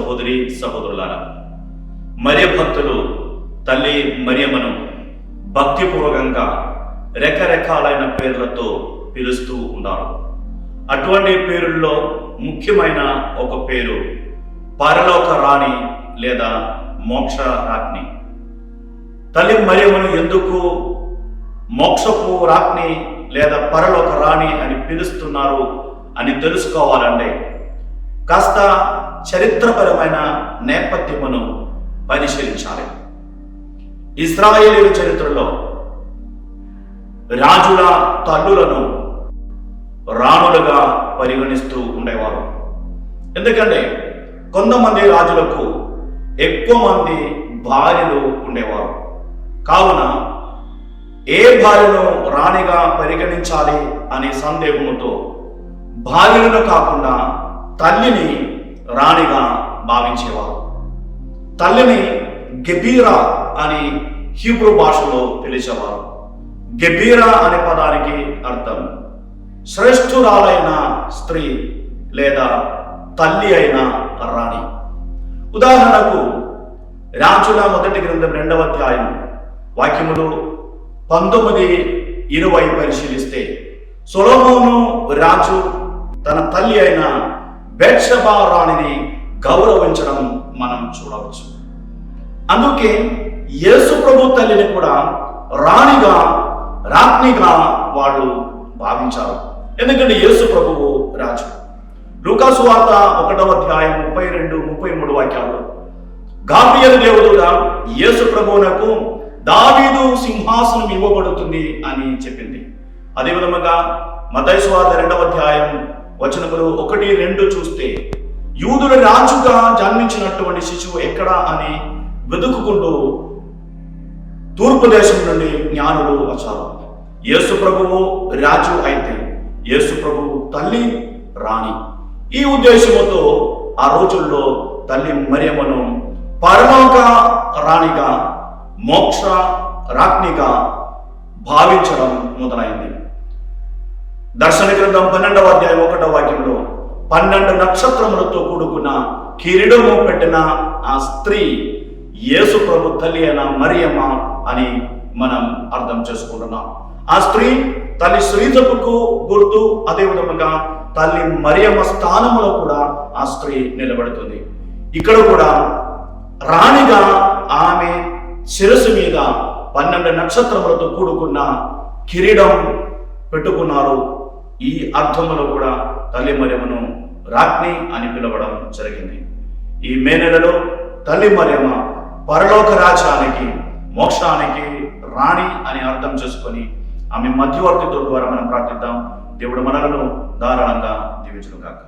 సహోదరి సహోదరులారా, మరియ భక్తులు తల్లి మరియమ్మను భక్తిపూర్వకంగా రకరకాలైన పేర్లతో పిలుస్తూ ఉన్నారు. అటువంటి పేరుల్లో ముఖ్యమైన ఒక పేరు పరలోక రాణి లేదా మోక్ష రాజ్ఞి. తల్లి మరియమ్మను ఎందుకు మోక్షపు రాజ్ఞి లేదా పరలోక రాణి అని పిలుస్తున్నారు అని తెలుసుకోవాలంటే కాస్త చరిత్రపరమైన నేపథ్యమును పరిశీలించాలి. ఇశ్రాయేలీయుల చరిత్రలో రాజుల తల్లులను రాణులుగా పరిగణిస్తూ ఉండేవారు. ఎందుకంటే కొంతమంది రాజులకు ఎక్కువ మంది భార్యలు ఉండేవారు. కావున ఏ భార్యను రాణిగా పరిగణించాలి అనే సందేహముతో భార్యలను కాకుండా తల్లిని రాణిగా భావించేవారు. తల్లిని గెబీరా అని హీబ్రూ భాషలో పిలిచేవారు. గెబీరా అనే పదానికి అర్థం శ్రేష్ఠురాలైన స్త్రీ లేదా తల్లి అయిన రాణి. ఉదాహరణకు రాజుల మొదటి గ్రంథం 2వ అధ్యాయం వాక్యములు 19-20 పరిశీలిస్తే సొలొమోను రాజు తన తల్లి అయిన బెత్షెబా రాణిని గౌరవించడం మనం చూడవచ్చు. అందుకే యేసు ప్రభు తల్లిని కూడా రాణిగా రాజ్ఞిగా వాళ్ళు భావించారు. ఎందుకంటే యేసు ప్రభువు రాజు. లూకా సువార్త 1వ అధ్యాయం 32-33 వాక్యాల్లో గాబ్రియలు దేవదూత యేసు ప్రభువునకు దావీదు సింహాసనం ఇవ్వబడుతుంది అని చెప్పింది. అదేవిధంగా మత్తయి సువార్త 2వ అధ్యాయం వచనములు 1-2 చూస్తే యూదుల రాజుగా జన్మించినటువంటి శిశువు ఎక్కడా అని వెతుకుకుంటూ తూర్పు దేశం నుండి జ్ఞానులు వచ్చారు. యేసు ప్రభువు రాజు అయితే యేసు ప్రభువు తల్లి రాణి. ఈ ఉద్దేశముతో ఆ రోజుల్లో తల్లి మరియమ్మను పరలోక రాణిగా మోక్ష రాజ్ఞిగా భావించడం మొదలైంది. దర్శన గ్రంథం 12వ అధ్యాయం 1వ వాక్యంలో 12 నక్షత్రములతో కూడుకున్న కిరీటము పెట్టిన ఆ స్త్రీ యేసు ప్రభు తల్లి అయిన మరియమ్మ అని మనం అర్థం చేసుకుంటున్నాం. ఆ స్త్రీ తల్లి శ్రీజపుకు గుర్తు. అదే విధముగా తల్లి మరియమ్మ స్థానంలో కూడా ఆ స్త్రీ నిలబడుతుంది. ఇక్కడ కూడా రాణిగా ఆమె శిరస్సు మీద 12 నక్షత్రములతో కూడుకున్న కిరీటం పెట్టుకున్నారు. ఈ అర్థములో కూడా తల్లి మరియమ్మను రాజ్ఞి అని పిలవడం జరిగింది. ఈ మే నెలలో తల్లి మరియమ్మ పరలోక రాజ్యానికి మోక్షానికి రాణి అని అర్థం చేసుకొని ఆమె మధ్యవర్తిత్వం ద్వారా మనం ప్రార్థిద్దాం. దేవుడు మనలను ధారాళంగా దీవించును గాక.